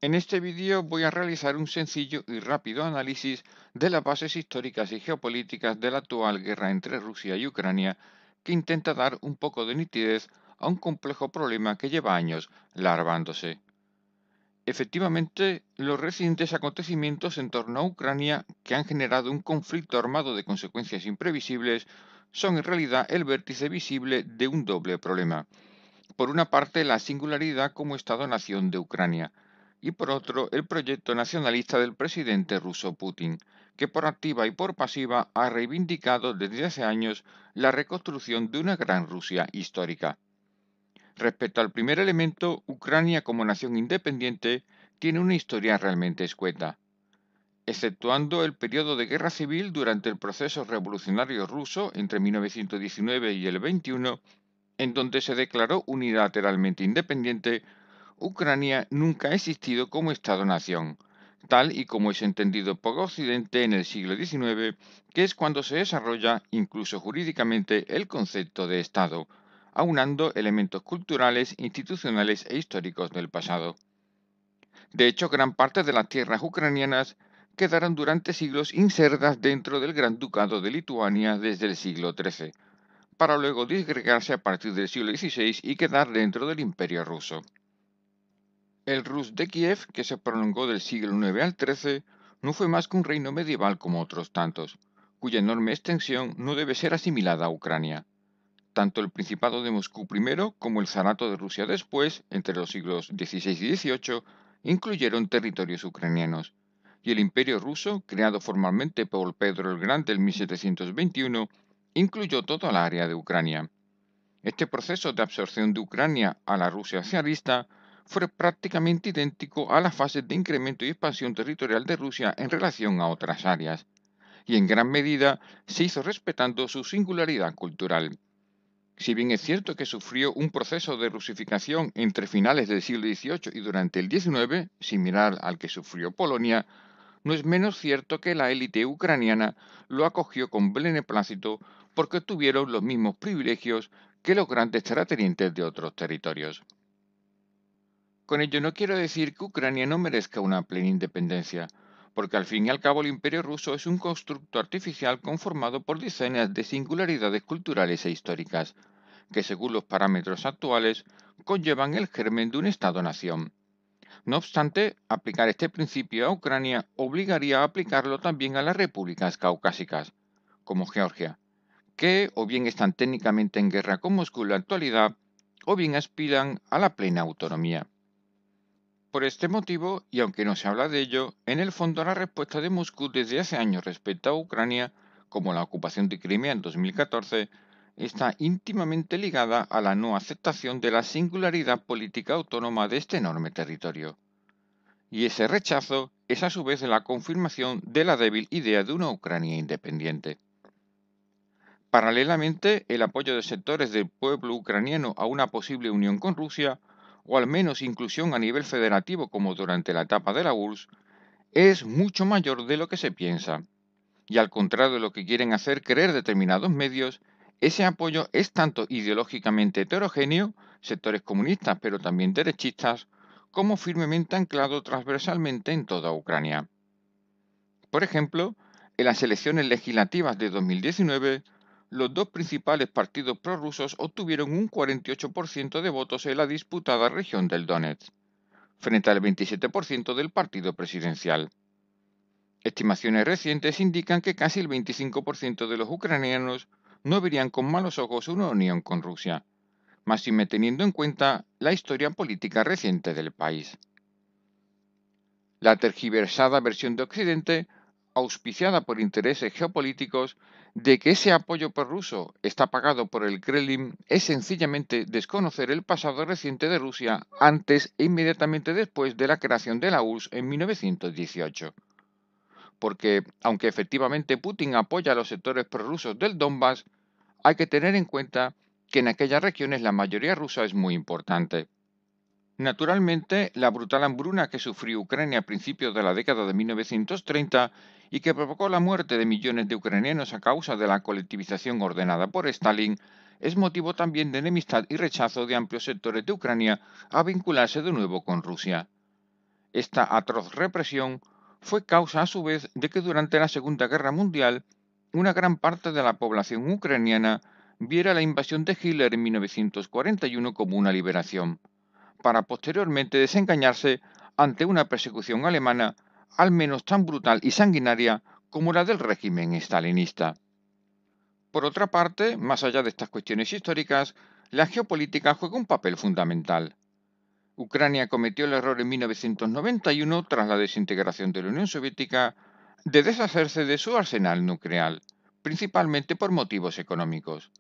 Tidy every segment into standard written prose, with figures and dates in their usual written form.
En este vídeo voy a realizar un sencillo y rápido análisis de las bases históricas y geopolíticas de la actual guerra entre Rusia y Ucrania, que intenta dar un poco de nitidez a un complejo problema que lleva años larvándose. Efectivamente, los recientes acontecimientos en torno a Ucrania, que han generado un conflicto armado de consecuencias imprevisibles, son en realidad el vértice visible de un doble problema. Por una parte, la singularidad como Estado-nación de Ucrania, y por otro, el proyecto nacionalista del presidente ruso Putin, que por activa y por pasiva ha reivindicado desde hace años la reconstrucción de una gran Rusia histórica. Respecto al primer elemento, Ucrania como nación independiente tiene una historia realmente escueta. Exceptuando el periodo de guerra civil durante el proceso revolucionario ruso entre 1919 y el 21, en donde se declaró unilateralmente independiente, Ucrania nunca ha existido como Estado-nación, tal y como es entendido por Occidente en el siglo XIX, que es cuando se desarrolla, incluso jurídicamente, el concepto de Estado, aunando elementos culturales, institucionales e históricos del pasado. De hecho, gran parte de las tierras ucranianas quedaron durante siglos insertas dentro del Gran Ducado de Lituania desde el siglo XIII, para luego disgregarse a partir del siglo XVI y quedar dentro del Imperio ruso. El Rus de Kiev, que se prolongó del siglo IX al XIII, no fue más que un reino medieval como otros tantos, cuya enorme extensión no debe ser asimilada a Ucrania. Tanto el Principado de Moscú primero como el Zarato de Rusia después, entre los siglos XVI y XVIII, incluyeron territorios ucranianos, y el Imperio ruso, creado formalmente por Pedro el Grande en 1721, incluyó toda la área de Ucrania. Este proceso de absorción de Ucrania a la Rusia zarista fue prácticamente idéntico a las fases de incremento y expansión territorial de Rusia en relación a otras áreas, y en gran medida se hizo respetando su singularidad cultural. Si bien es cierto que sufrió un proceso de rusificación entre finales del siglo XVIII y durante el XIX, similar al que sufrió Polonia, no es menos cierto que la élite ucraniana lo acogió con beneplácito porque tuvieron los mismos privilegios que los grandes terratenientes de otros territorios. Con ello no quiero decir que Ucrania no merezca una plena independencia, porque al fin y al cabo el Imperio ruso es un constructo artificial conformado por decenas de singularidades culturales e históricas, que según los parámetros actuales conllevan el germen de un Estado-nación. No obstante, aplicar este principio a Ucrania obligaría a aplicarlo también a las repúblicas caucásicas, como Georgia, que o bien están técnicamente en guerra con Moscú en la actualidad, o bien aspiran a la plena autonomía. Por este motivo, y aunque no se habla de ello, en el fondo la respuesta de Moscú desde hace años respecto a Ucrania, como la ocupación de Crimea en 2014, está íntimamente ligada a la no aceptación de la singularidad política autónoma de este enorme territorio. Y ese rechazo es a su vez la confirmación de la débil idea de una Ucrania independiente. Paralelamente, el apoyo de sectores del pueblo ucraniano a una posible unión con Rusia, o al menos inclusión a nivel federativo como durante la etapa de la URSS, es mucho mayor de lo que se piensa. Y al contrario de lo que quieren hacer creer determinados medios, ese apoyo es tanto ideológicamente heterogéneo, sectores comunistas pero también derechistas, como firmemente anclado transversalmente en toda Ucrania. Por ejemplo, en las elecciones legislativas de 2019, los dos principales partidos prorrusos obtuvieron un 48% de votos en la disputada región del Donetsk, frente al 27% del partido presidencial. Estimaciones recientes indican que casi el 25% de los ucranianos no verían con malos ojos una unión con Rusia, máxime teniendo en cuenta la historia política reciente del país. La tergiversada versión de Occidente, auspiciada por intereses geopolíticos, de que ese apoyo prorruso está pagado por el Kremlin es sencillamente desconocer el pasado reciente de Rusia antes e inmediatamente después de la creación de la URSS en 1918. Porque, aunque efectivamente Putin apoya a los sectores prorrusos del Donbass, hay que tener en cuenta que en aquellas regiones la mayoría rusa es muy importante. Naturalmente, la brutal hambruna que sufrió Ucrania a principios de la década de 1930 y que provocó la muerte de millones de ucranianos a causa de la colectivización ordenada por Stalin, es motivo también de enemistad y rechazo de amplios sectores de Ucrania a vincularse de nuevo con Rusia. Esta atroz represión fue causa a su vez de que durante la Segunda Guerra Mundial una gran parte de la población ucraniana viera la invasión de Hitler en 1941 como una liberación, para posteriormente desengañarse ante una persecución alemana al menos tan brutal y sanguinaria como la del régimen stalinista. Por otra parte, más allá de estas cuestiones históricas, la geopolítica juega un papel fundamental. Ucrania cometió el error en 1991, tras la desintegración de la Unión Soviética, de deshacerse de su arsenal nuclear, principalmente por motivos económicos.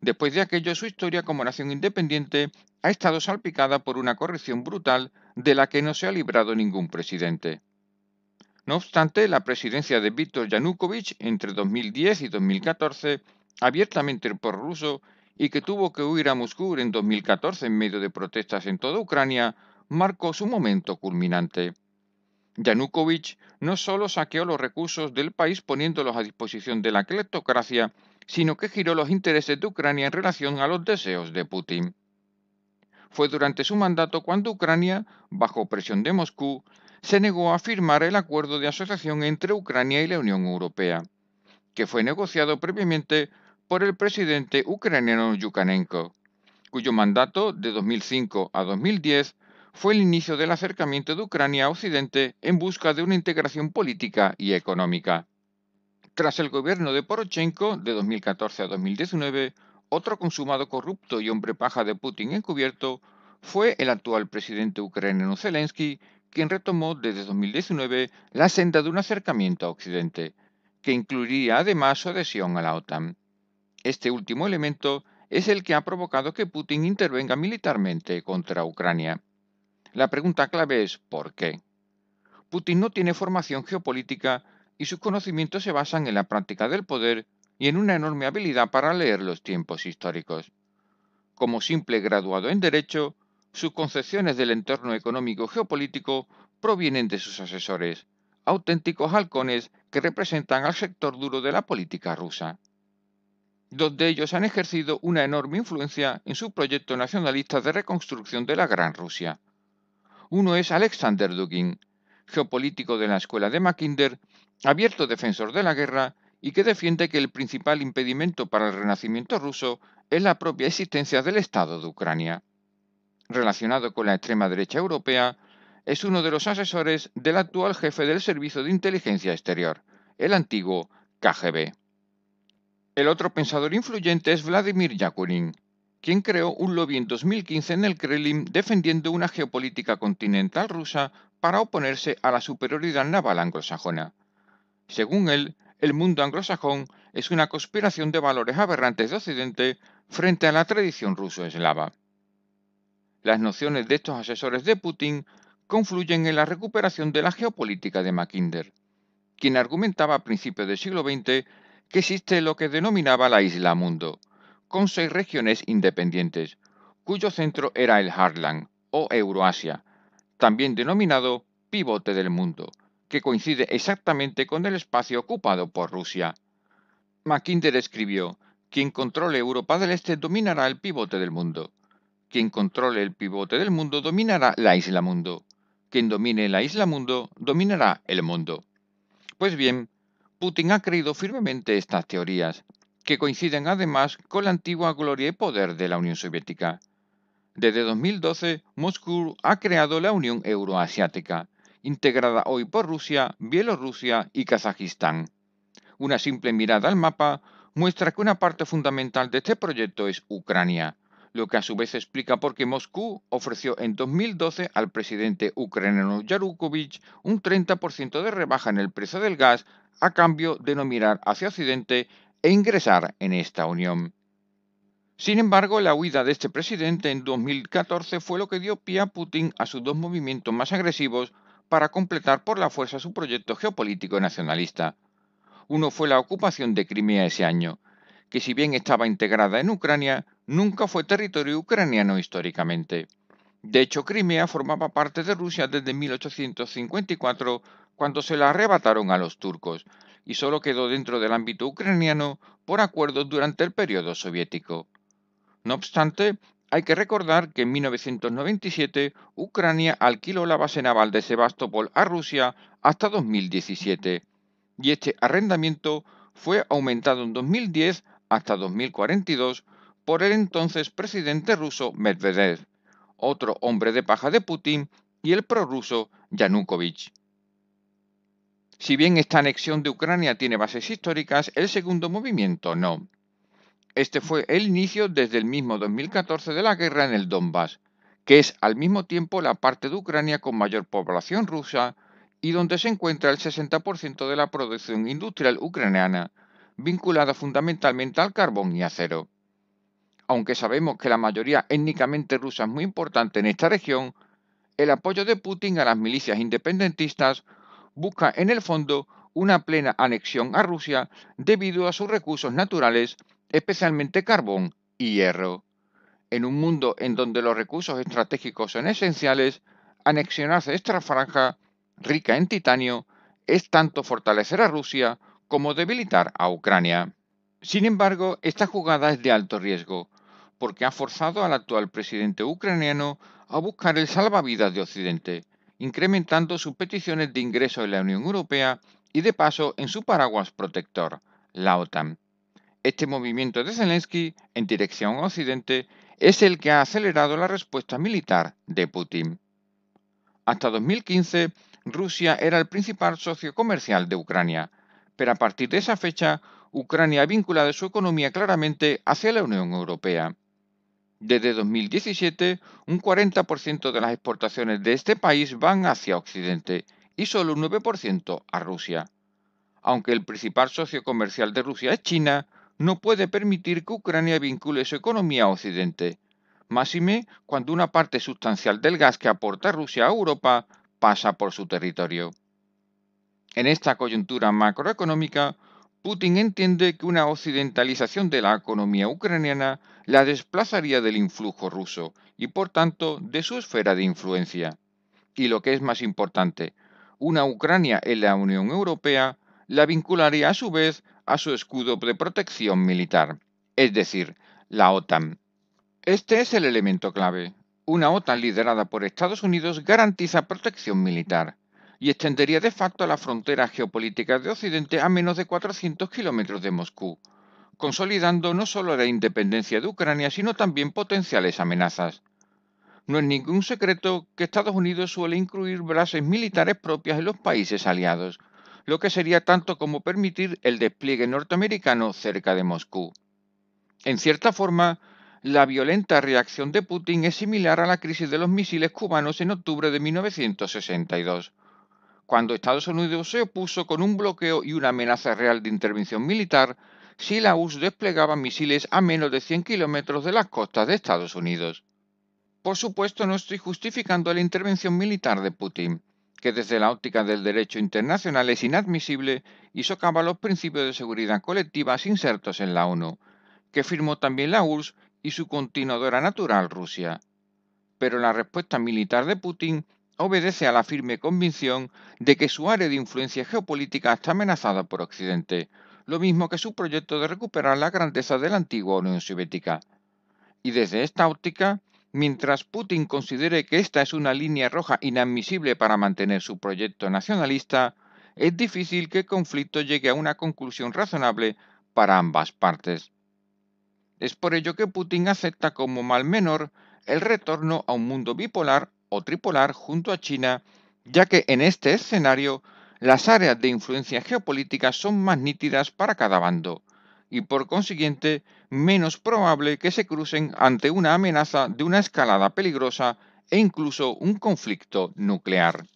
Después de aquello, su historia como nación independiente ha estado salpicada por una corrupción brutal de la que no se ha librado ningún presidente. No obstante, la presidencia de Viktor Yanukovych entre 2010 y 2014, abiertamente prorruso y que tuvo que huir a Moscú en 2014 en medio de protestas en toda Ucrania, marcó su momento culminante. Yanukovych no solo saqueó los recursos del país poniéndolos a disposición de la cleptocracia, sino que giró los intereses de Ucrania en relación a los deseos de Putin. Fue durante su mandato cuando Ucrania, bajo presión de Moscú, se negó a firmar el acuerdo de asociación entre Ucrania y la Unión Europea, que fue negociado previamente por el presidente ucraniano Yukashenko, cuyo mandato de 2005 a 2010 fue el inicio del acercamiento de Ucrania a Occidente en busca de una integración política y económica. Tras el gobierno de Poroshenko de 2014 a 2019, otro consumado corrupto y hombre paja de Putin encubierto fue el actual presidente ucraniano Zelensky, quien retomó desde 2019 la senda de un acercamiento a Occidente, que incluiría además su adhesión a la OTAN. Este último elemento es el que ha provocado que Putin intervenga militarmente contra Ucrania. La pregunta clave es ¿por qué? Putin no tiene formación geopolítica y sus conocimientos se basan en la práctica del poder y en una enorme habilidad para leer los tiempos históricos. Como simple graduado en Derecho, sus concepciones del entorno económico geopolítico provienen de sus asesores, auténticos halcones que representan al sector duro de la política rusa. Dos de ellos han ejercido una enorme influencia en su proyecto nacionalista de reconstrucción de la Gran Rusia. Uno es Alexander Dugin, geopolítico de la escuela de Mackinder, abierto defensor de la guerra y que defiende que el principal impedimento para el renacimiento ruso es la propia existencia del Estado de Ucrania. Relacionado con la extrema derecha europea, es uno de los asesores del actual jefe del Servicio de Inteligencia Exterior, el antiguo KGB. El otro pensador influyente es Vladimir Yakunin, quien creó un lobby en 2015 en el Kremlin defendiendo una geopolítica continental rusa para oponerse a la superioridad naval anglosajona. Según él, el mundo anglosajón es una conspiración de valores aberrantes de Occidente frente a la tradición ruso-eslava. Las nociones de estos asesores de Putin confluyen en la recuperación de la geopolítica de Mackinder, quien argumentaba a principios del siglo XX que existe lo que denominaba la isla mundo, con 6 regiones independientes, cuyo centro era el Heartland, o Euroasia, también denominado pivote del mundo, que coincide exactamente con el espacio ocupado por Rusia. Mackinder escribió: quien controle Europa del Este dominará el pivote del mundo. Quien controle el pivote del mundo dominará la isla mundo. Quien domine la isla mundo dominará el mundo. Pues bien, Putin ha creído firmemente estas teorías, que coinciden además con la antigua gloria y poder de la Unión Soviética. Desde 2012, Moscú ha creado la Unión Euroasiática, integrada hoy por Rusia, Bielorrusia y Kazajistán. Una simple mirada al mapa muestra que una parte fundamental de este proyecto es Ucrania, lo que a su vez explica por qué Moscú ofreció en 2012 al presidente ucraniano Yanukovych un 30% de rebaja en el precio del gas a cambio de no mirar hacia Occidente e ingresar en esta unión. Sin embargo, la huida de este presidente en 2014 fue lo que dio pie a Putin a sus dos movimientos más agresivos para completar por la fuerza su proyecto geopolítico nacionalista. Uno fue la ocupación de Crimea ese año, que si bien estaba integrada en Ucrania, nunca fue territorio ucraniano históricamente. De hecho, Crimea formaba parte de Rusia desde 1854, cuando se la arrebataron a los turcos, y solo quedó dentro del ámbito ucraniano por acuerdos durante el periodo soviético. No obstante, Hay que recordar que en 1997 Ucrania alquiló la base naval de Sebastopol a Rusia hasta 2017 y este arrendamiento fue aumentado en 2010 hasta 2042 por el entonces presidente ruso Medvedev, otro hombre de paja de Putin y el prorruso Yanukovych. Si bien esta anexión de Ucrania tiene bases históricas, el segundo movimiento no. Este fue el inicio desde el mismo 2014 de la guerra en el Donbass, que es al mismo tiempo la parte de Ucrania con mayor población rusa y donde se encuentra el 60% de la producción industrial ucraniana, vinculada fundamentalmente al carbón y acero. Aunque sabemos que la mayoría étnicamente rusa es muy importante en esta región, el apoyo de Putin a las milicias independentistas busca en el fondo una plena anexión a Rusia debido a sus recursos naturales, especialmente carbón y hierro. En un mundo en donde los recursos estratégicos son esenciales, anexionarse esta franja, rica en titanio, es tanto fortalecer a Rusia como debilitar a Ucrania. Sin embargo, esta jugada es de alto riesgo, porque ha forzado al actual presidente ucraniano a buscar el salvavidas de Occidente, incrementando sus peticiones de ingreso en la Unión Europea y de paso en su paraguas protector, la OTAN. Este movimiento de Zelensky en dirección a Occidente es el que ha acelerado la respuesta militar de Putin. Hasta 2015, Rusia era el principal socio comercial de Ucrania, pero a partir de esa fecha, Ucrania ha vinculado su economía claramente hacia la Unión Europea. Desde 2017, un 40% de las exportaciones de este país van hacia Occidente y solo un 9% a Rusia. Aunque el principal socio comercial de Rusia es China, no puede permitir que Ucrania vincule su economía a Occidente, máxime cuando una parte sustancial del gas que aporta Rusia a Europa pasa por su territorio. En esta coyuntura macroeconómica, Putin entiende que una occidentalización de la economía ucraniana la desplazaría del influjo ruso y, por tanto, de su esfera de influencia. Y lo que es más importante, una Ucrania en la Unión Europea la vincularía a su vez a su escudo de protección militar, es decir, la OTAN. Este es el elemento clave. Una OTAN liderada por Estados Unidos garantiza protección militar y extendería de facto las fronteras geopolíticas de Occidente a menos de 400 kilómetros de Moscú, consolidando no solo la independencia de Ucrania, sino también potenciales amenazas. No es ningún secreto que Estados Unidos suele incluir bases militares propias en los países aliados, lo que sería tanto como permitir el despliegue norteamericano cerca de Moscú. En cierta forma, la violenta reacción de Putin es similar a la crisis de los misiles cubanos en octubre de 1962, cuando Estados Unidos se opuso con un bloqueo y una amenaza real de intervención militar si la URSS desplegaba misiles a menos de 100 kilómetros de las costas de Estados Unidos. Por supuesto, no estoy justificando la intervención militar de Putin, que desde la óptica del derecho internacional es inadmisible y socava los principios de seguridad colectiva insertos en la ONU, que firmó también la URSS y su continuadora natural Rusia. Pero la respuesta militar de Putin obedece a la firme convicción de que su área de influencia geopolítica está amenazada por Occidente, lo mismo que su proyecto de recuperar la grandeza de la antigua Unión Soviética. Y desde esta óptica, mientras Putin considere que esta es una línea roja inadmisible para mantener su proyecto nacionalista, es difícil que el conflicto llegue a una conclusión razonable para ambas partes. Es por ello que Putin acepta como mal menor el retorno a un mundo bipolar o tripolar junto a China, ya que en este escenario las áreas de influencia geopolítica son más nítidas para cada bando y por consiguiente menos probable que se crucen ante una amenaza de una escalada peligrosa e incluso un conflicto nuclear.